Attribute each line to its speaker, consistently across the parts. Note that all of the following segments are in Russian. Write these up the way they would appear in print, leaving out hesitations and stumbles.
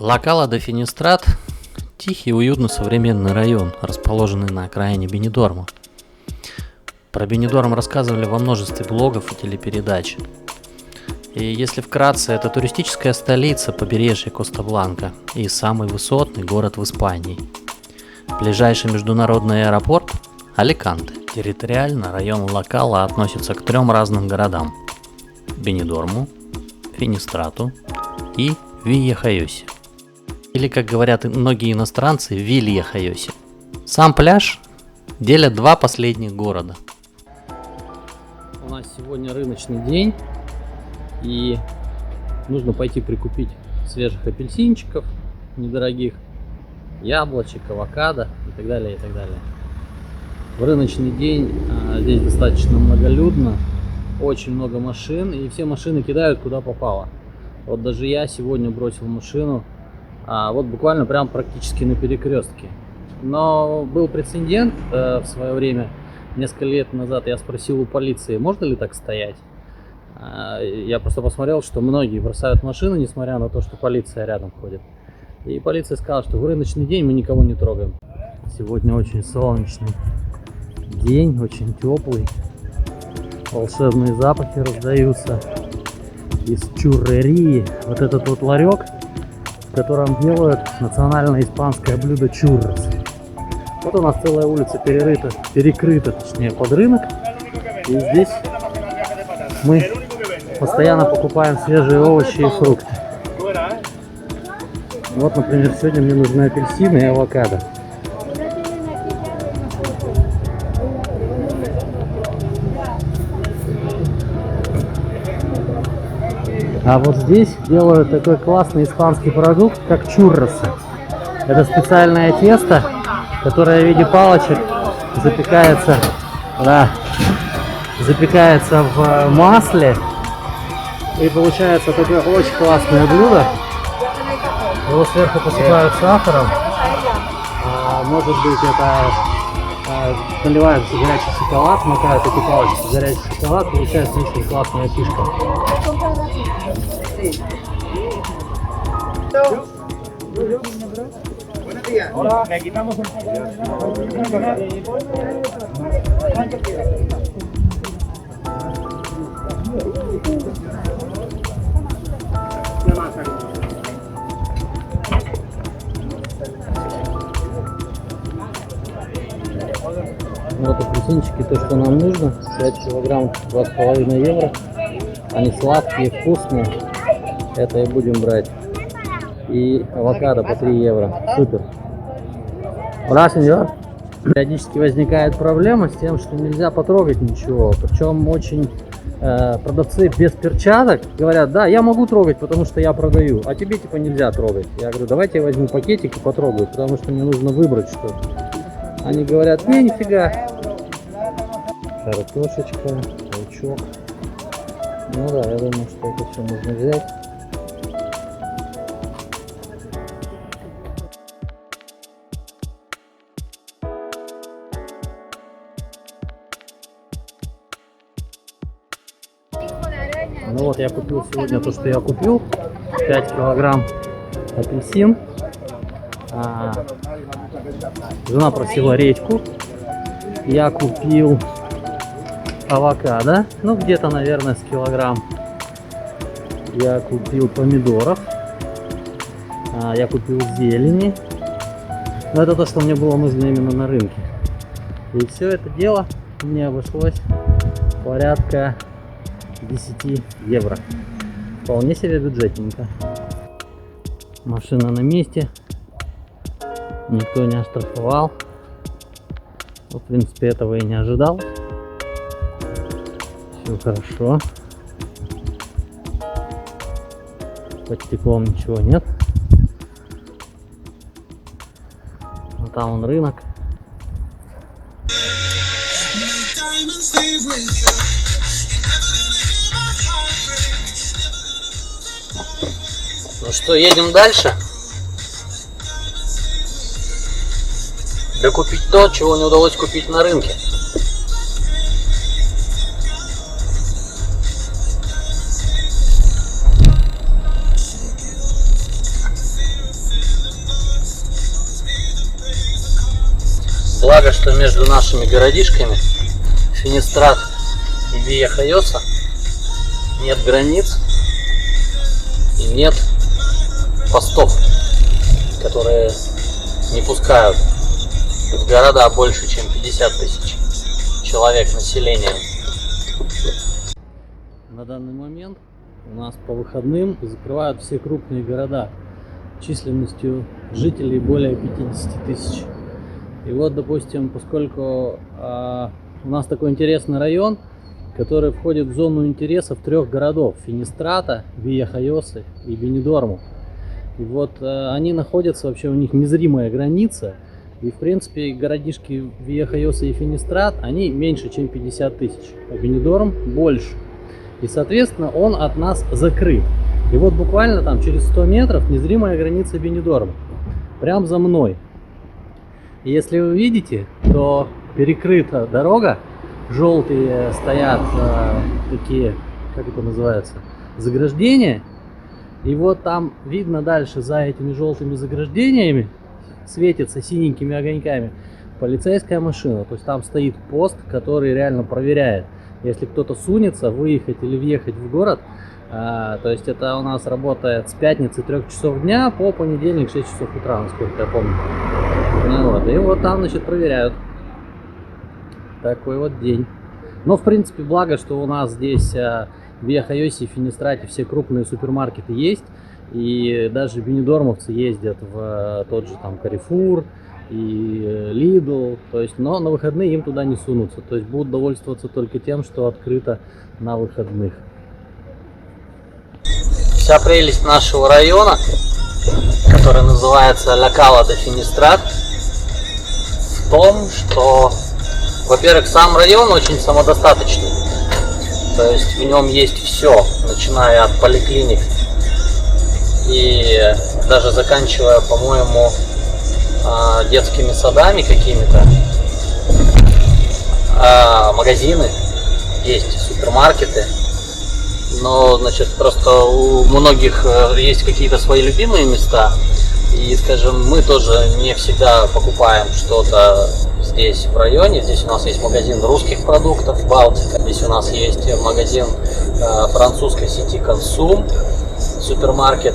Speaker 1: Ла Кала де Финистрат – тихий, уютный современный район, расположенный на окраине Бенидорма. Про Бенидорм рассказывали во множестве блогов и телепередач. И если вкратце, это туристическая столица побережья Коста-Бланка и самый высотный город в Испании. Ближайший международный аэропорт – Аликанте. Территориально район Ла Кала относится к 3 разным городам – Бенидорму, Финистрату и Вилья-Хайосе. Или, как говорят многие иностранцы, Вилья-Хайосе. Сам пляж делят 2 последних города. У нас сегодня рыночный день, и нужно пойти прикупить свежих апельсинчиков недорогих, яблочек, авокадо и так далее, и так далее. В рыночный день здесь достаточно многолюдно, очень много машин, и все машины кидают куда попало. Вот даже я сегодня бросил машину, вот буквально прям практически на перекрестке. Но был прецедент в свое время, несколько лет назад я спросил у полиции, можно ли так стоять. Я просто посмотрел, что многие бросают машины, несмотря на то, что полиция рядом ходит. И полиция сказала, что в рыночный день мы никого не трогаем. Сегодня очень солнечный день, очень теплый. Волшебные запахи раздаются из чуррерии. Вот этот вот ларек, в котором делают национальное испанское блюдо чуррос. Вот у нас целая улица перекрыта, точнее, под рынок. И здесь мы постоянно покупаем свежие овощи и фрукты. Вот, например, сегодня мне нужны апельсины и авокадо. А вот здесь делают такой классный испанский продукт, как чурросы. Это специальное тесто, которое в виде палочек запекается в масле. И получается такое очень классное блюдо. Его сверху посыпают сахаром. Может быть, это наливают в горячий шоколад, макают эти палочки в горячий шоколад, получается очень классная фишка. Вот апельсинчики, то, что нам нужно, 5 килограмм, 2,5 евро. Они сладкие, вкусные, это и будем брать. И авокадо по 3 евро, супер. Ура, сеньор! Периодически возникает проблема с тем, что нельзя потрогать ничего, причем очень продавцы без перчаток говорят, да, я могу трогать, потому что я продаю, а тебе типа нельзя трогать. Я говорю, давайте я возьму пакетик и потрогаю, потому что мне нужно выбрать что-то. Они говорят, не, нифига. Картошечка, лучок. Ну да, я думаю, что это все можно взять. Ну вот, я купил сегодня то, что я купил. 5 килограмм апельсин. Жена просила редьку. Я купил авокадо, ну где-то, наверное, с килограмм. Я купил помидоров. Я купил зелени. Но это то, что мне было нужно именно на рынке. И все это дело мне обошлось порядка 10 евро. Вполне себе бюджетненько. Машина на месте. Никто не оштрафовал. В принципе, этого и не ожидал. Все хорошо. Под стеклом ничего нет. А там он рынок. Ну что, едем дальше? Докупить то, чего не удалось купить на рынке. что между нашими городишками Финистрат и Вилья-Хайоса нет границ и нет постов, которые не пускают в города больше, чем 50 тысяч человек населения. На данный момент у нас по выходным закрывают все крупные города численностью жителей более 50 тысяч. И вот, допустим, поскольку у нас такой интересный район, который входит в зону интересов 3 городов: Финистрата, Вилья-Хайоса и Бенидорму. И вот они находятся, вообще у них незримая граница. И в принципе городишки Вилья-Хайоса и Финистрат, они меньше, чем 50 тысяч, а Бенидорм больше. И соответственно он от нас закрыт. И вот буквально там через 100 метров незримая граница Бенидорма. Прям за мной. И если вы видите, то перекрыта дорога. Желтые стоят такие, как это называется, заграждения. И вот там видно дальше за этими желтыми заграждениями светится синенькими огоньками полицейская машина. То есть там стоит пост, который реально проверяет, если кто-то сунется выехать или въехать в город. То есть это у нас работает с пятницы 3 часов дня по понедельник 6 часов утра, насколько я помню. Ну вот, и вот там, значит, проверяют. Такой вот день. Но в принципе благо, что у нас здесь в Вилья-Хайосе и Финистрате все крупные супермаркеты есть. И даже бенидормовцы ездят в тот же там Carrefour и Lidl. То есть, но на выходные им туда не сунутся. То есть будут довольствоваться только тем, что открыто на выходных. Вся прелесть нашего района, который называется Ля Кала де Финистрат, в том, что, во-первых, сам район очень самодостаточный. То есть в нем есть все, начиная от поликлиник и даже заканчивая, по-моему, детскими садами какими-то. Магазины есть, супермаркеты. Но, значит, просто у многих есть какие-то свои любимые места. И, скажем, мы тоже не всегда покупаем что-то здесь в районе. Здесь у нас есть магазин русских продуктов Балтика. Здесь у нас есть магазин французской сети Консум, супермаркет.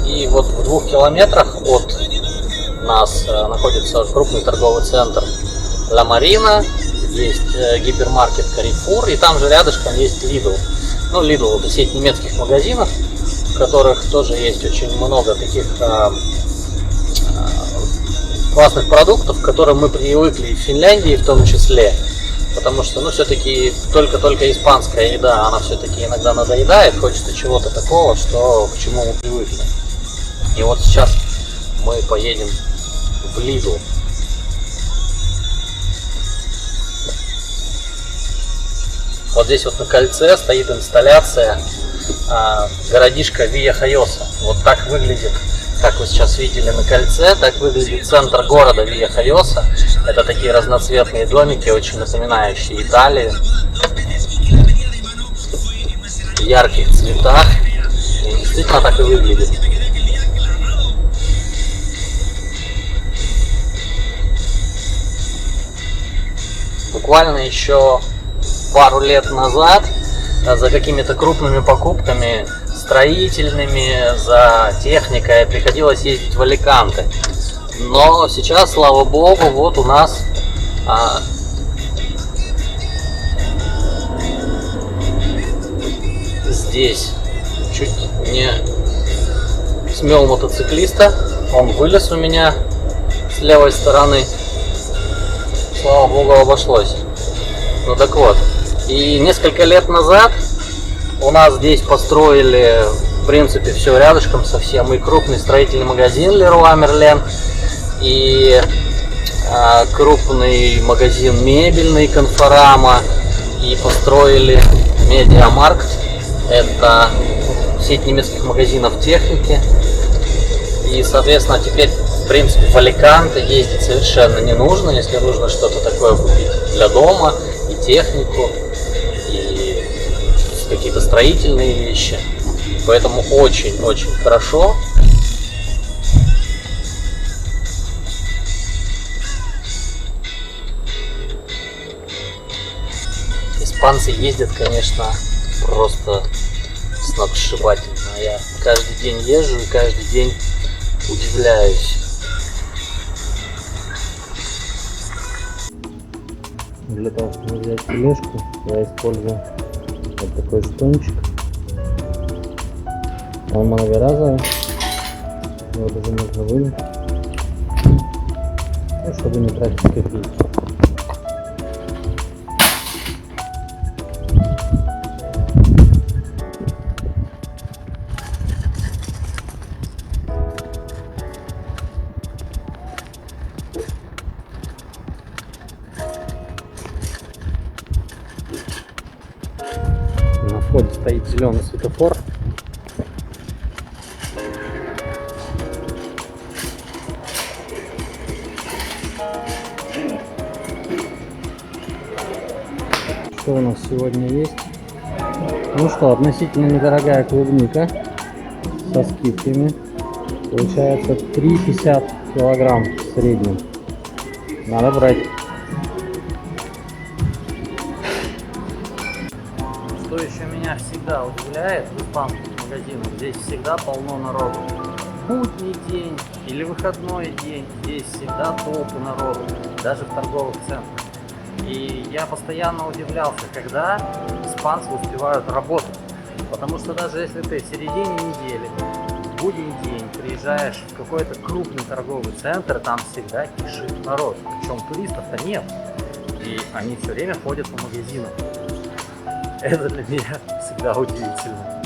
Speaker 1: И вот в 2 километрах от нас находится крупный торговый центр Ла Марина. Есть гипермаркет Carrefour, и там же рядышком есть Lidl. Ну, Lidl — это сеть немецких магазинов, в которых тоже есть очень много таких классных продуктов, к которым мы привыкли в Финляндии в том числе. Потому что, ну, все-таки только испанская еда, она все-таки иногда надоедает, хочется чего-то такого, что, к чему мы привыкли. И вот сейчас мы поедем в Lidl. Вот здесь вот на кольце стоит инсталляция городишка Вилья-Хайоса. Вот так выглядит, как вы сейчас видели на кольце, так выглядит центр города Вилья-Хайоса. Это такие разноцветные домики, очень напоминающие Италию. В ярких цветах. И действительно так и выглядит. Буквально еще пару лет назад за какими-то крупными покупками строительными, за техникой приходилось ездить в Аликанте. Но сейчас, слава богу, вот у нас здесь чуть не смел мотоциклиста. Он вылез у меня с левой стороны. Слава богу, обошлось. Ну так вот. И несколько лет назад у нас здесь построили, в принципе, все рядышком совсем, и крупный строительный магазин Leroy Merlin, и крупный магазин мебельный Конфорама, и построили Медиамаркт, это сеть немецких магазинов техники. И, соответственно, теперь, в принципе, в Аликанте ездить совершенно не нужно, если нужно что-то такое купить для дома, и технику, и какие-то строительные вещи. Поэтому очень-очень хорошо. Испанцы ездят, конечно, просто сногсшибательно. Я каждый день езжу и каждый день удивляюсь. Для того, чтобы взять тележку, я использую вот такой штончик. Он многоразовый. Его даже можно вынуть, ну, чтобы не тратить копейки. На входе стоит зеленый светофор. Что у нас сегодня есть? Ну что, относительно недорогая клубника со скидками. Получается 3,50 килограмм в среднем. Надо брать. Что еще меня всегда удивляет в испанских магазинах, здесь всегда полно народу. Будний день или выходной день, здесь всегда толпы народу, даже в торговых центрах. И я постоянно удивлялся, когда испанцы успевают работать. Потому что даже если ты в середине недели, в будний день приезжаешь в какой-то крупный торговый центр, там всегда кишит народ. Причем туристов-то нет. И они все время ходят по магазинам. Это для меня всегда удивительно.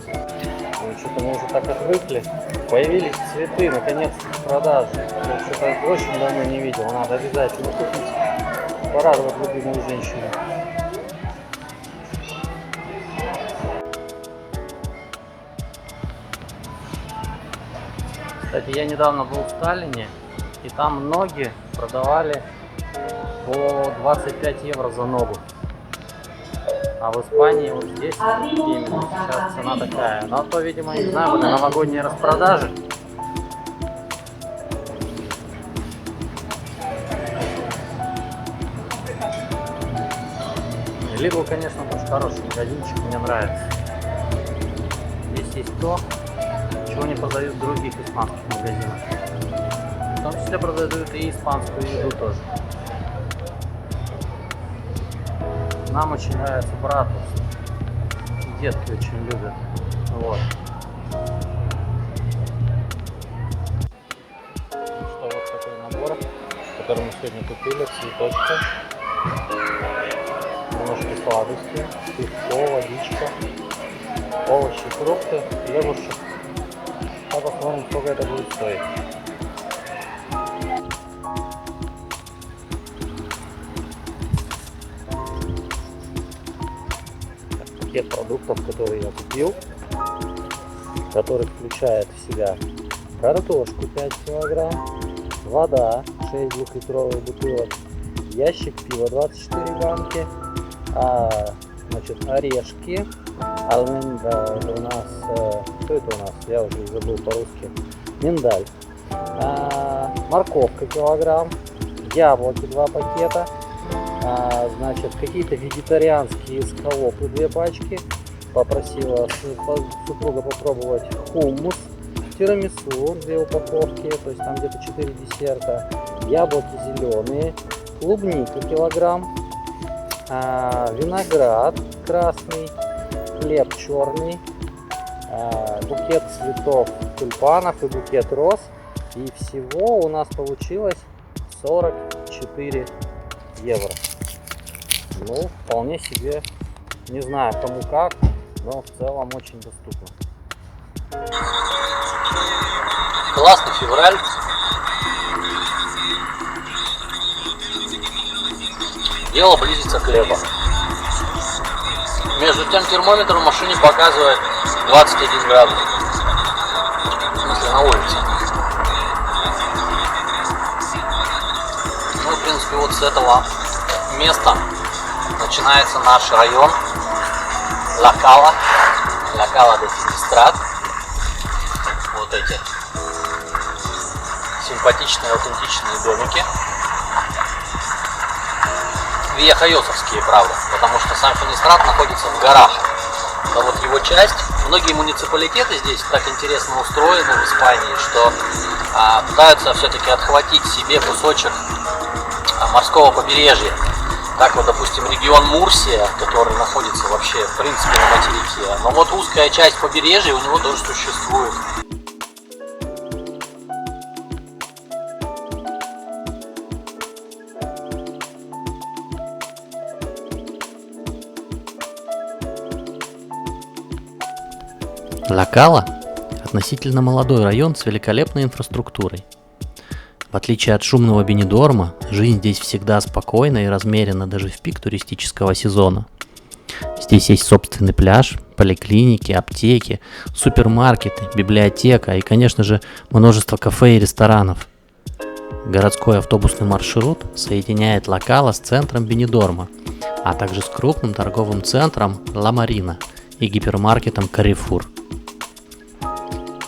Speaker 1: Ну, что-то мы уже так отвыкли. Появились цветы, наконец-то в продаже. Я что-то очень давно не видел. Надо обязательно купить. Порадовать любимую женщину. Кстати, я недавно был в Таллине, и там ноги продавали по 25 евро за ногу. А в Испании вот здесь именно сейчас цена такая. Но то, видимо, не знаю, были новогодние распродажи. Lidl, конечно, тоже хороший магазинчик, мне нравится. Здесь есть то, чего не продают в других испанских магазинах. В том числе продают и испанскую еду тоже. Нам очень нравится братус. Детки очень любят. Вот. Что вот такой набор, который мы сегодня купили, цветочки. Немножко сладости, пивко, водичка, овощи, фрукты, хлебушек. А посмотрим, сколько это будет стоить. Пакет продуктов, которые я купил, который включает в себя картошку 5 килограмм, вода 6 двухлитровых бутылок, ящик пива 24 банки, значит, орешки, алмендра у нас, что это у нас, я уже забыл по-русски, миндаль, морковка килограмм, яблоки 2 пакета, значит, какие-то вегетарианские скалопы 2 пачки, попросила супруга попробовать хумус, тирамису 2 упаковки, то есть там где-то 4 десерта, яблоки зеленые, клубника килограмм, виноград красный, хлеб черный, букет цветов тюльпанов и букет роз. И всего у нас получилось 44 евро. Ну, вполне себе, не знаю кому как, но в целом очень доступно. Классный февраль. Дело близится к лету. Между тем термометр в машине показывает 21 градус. В смысле, на улице. Ну, в принципе, вот с этого места начинается наш район Ла Кала де Финистрат. Вот эти симпатичные, аутентичные домики. Вияхайосовские, правда, потому что сам Финистрат находится в горах. Но вот его часть, многие муниципалитеты здесь так интересно устроены в Испании, что пытаются все-таки отхватить себе кусочек морского побережья. Так вот, допустим, регион Мурсия, который находится вообще, в принципе, на материке. Но вот узкая часть побережья у него тоже существует. Ла-Кала – относительно молодой район с великолепной инфраструктурой. В отличие от шумного Бенидорма, жизнь здесь всегда спокойна и размерена даже в пик туристического сезона. Здесь есть собственный пляж, поликлиники, аптеки, супермаркеты, библиотека и, конечно же, множество кафе и ресторанов. Городской автобусный маршрут соединяет Ла-Кала с центром Бенидорма, а также с крупным торговым центром Ла Марина и гипермаркетом Каррефур.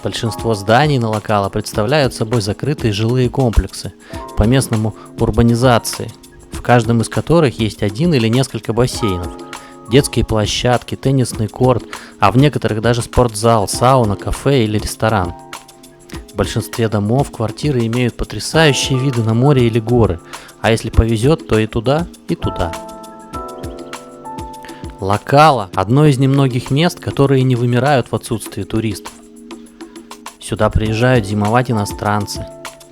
Speaker 1: Большинство зданий на Ла-Кала представляют собой закрытые жилые комплексы, по-местному урбанизации, в каждом из которых есть один или несколько бассейнов, детские площадки, теннисный корт, а в некоторых даже спортзал, сауна, кафе или ресторан. В большинстве домов квартиры имеют потрясающие виды на море или горы, а если повезет, то и туда, и туда. Ла-Кала – одно из немногих мест, которые не вымирают в отсутствии туристов. Сюда приезжают зимовать иностранцы,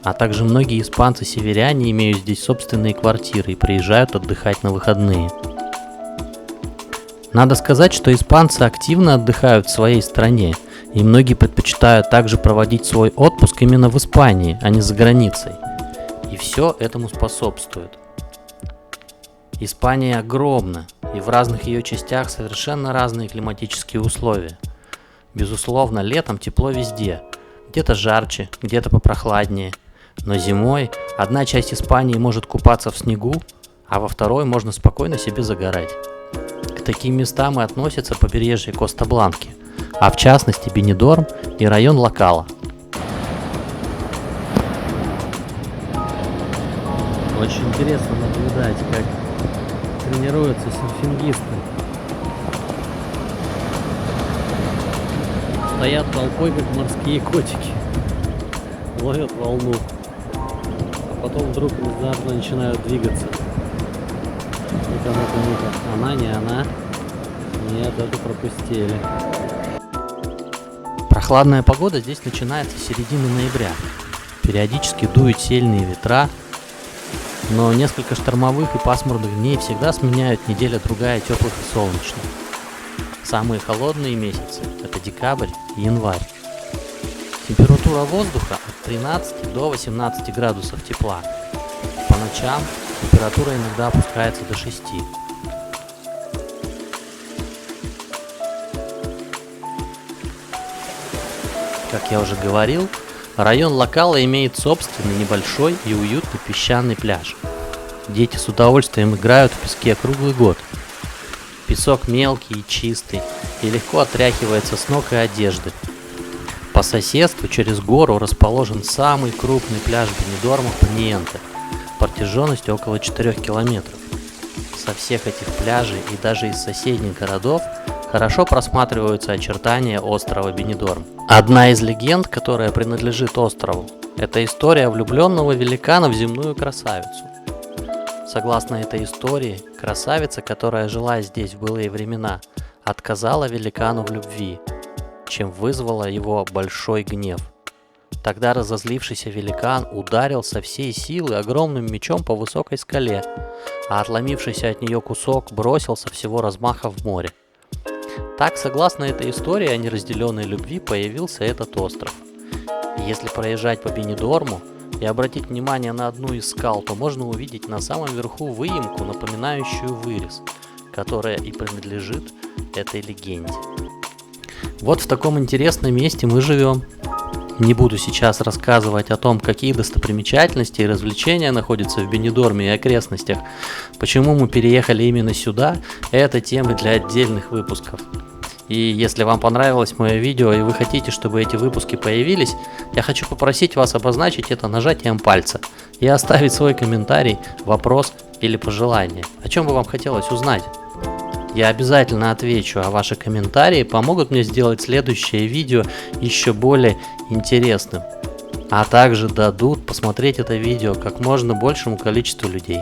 Speaker 1: а также многие испанцы-северяне имеют здесь собственные квартиры и приезжают отдыхать на выходные. Надо сказать, что испанцы активно отдыхают в своей стране, и многие предпочитают также проводить свой отпуск именно в Испании, а не за границей. И все этому способствует. Испания огромна, и в разных ее частях совершенно разные климатические условия. Безусловно, летом тепло везде. Где-то жарче, где-то попрохладнее. Но зимой одна часть Испании может купаться в снегу, а во второй можно спокойно себе загорать. К таким местам и относятся побережье Коста-Бланки, а в частности Бенидорм и район Ла-Кала. Очень интересно наблюдать, как тренируются серфингисты. Стоят толпой, как морские котики, ловят волну, а потом вдруг внезапно начинают двигаться. Ну-ка, она, не она, нет, это пропустили. Прохладная погода здесь начинается с середины ноября. Периодически дуют сильные ветра, но несколько штормовых и пасмурных дней всегда сменяют неделя-другая теплых и солнечных. Самые холодные месяцы – это декабрь и январь. Температура воздуха от 13 до 18 градусов тепла. По ночам температура иногда опускается до 6. Как я уже говорил, район Ла-Кала имеет собственный небольшой и уютный песчаный пляж. Дети с удовольствием играют в песке круглый год. Песок мелкий и чистый, и легко отряхивается с ног и одежды. По соседству через гору расположен самый крупный пляж Бенидорма Паниенте, протяженностью около 4 километров. Со всех этих пляжей и даже из соседних городов хорошо просматриваются очертания острова Бенидорм. Одна из легенд, которая принадлежит острову, это история влюбленного великана в земную красавицу. Согласно этой истории, красавица, которая жила здесь в былые времена, отказала великану в любви, чем вызвала его большой гнев. Тогда разозлившийся великан ударил со всей силы огромным мечом по высокой скале, а отломившийся от нее кусок бросил со всего размаха в море. Так, согласно этой истории о неразделенной любви, появился этот остров. И если проезжать по Бенидорму и обратить внимание на одну из скал, то можно увидеть на самом верху выемку, напоминающую вырез, которая и принадлежит этой легенде. Вот в таком интересном месте мы живем. Не буду сейчас рассказывать о том, какие достопримечательности и развлечения находятся в Бенидорме и окрестностях. Почему мы переехали именно сюда, это темы для отдельных выпусков. И если вам понравилось мое видео и вы хотите, чтобы эти выпуски появились, я хочу попросить вас обозначить это нажатием пальца и оставить свой комментарий, вопрос или пожелания? О чем бы вам хотелось узнать? Я обязательно отвечу, а ваши комментарии помогут мне сделать следующее видео еще более интересным, а также дадут посмотреть это видео как можно большему количеству людей.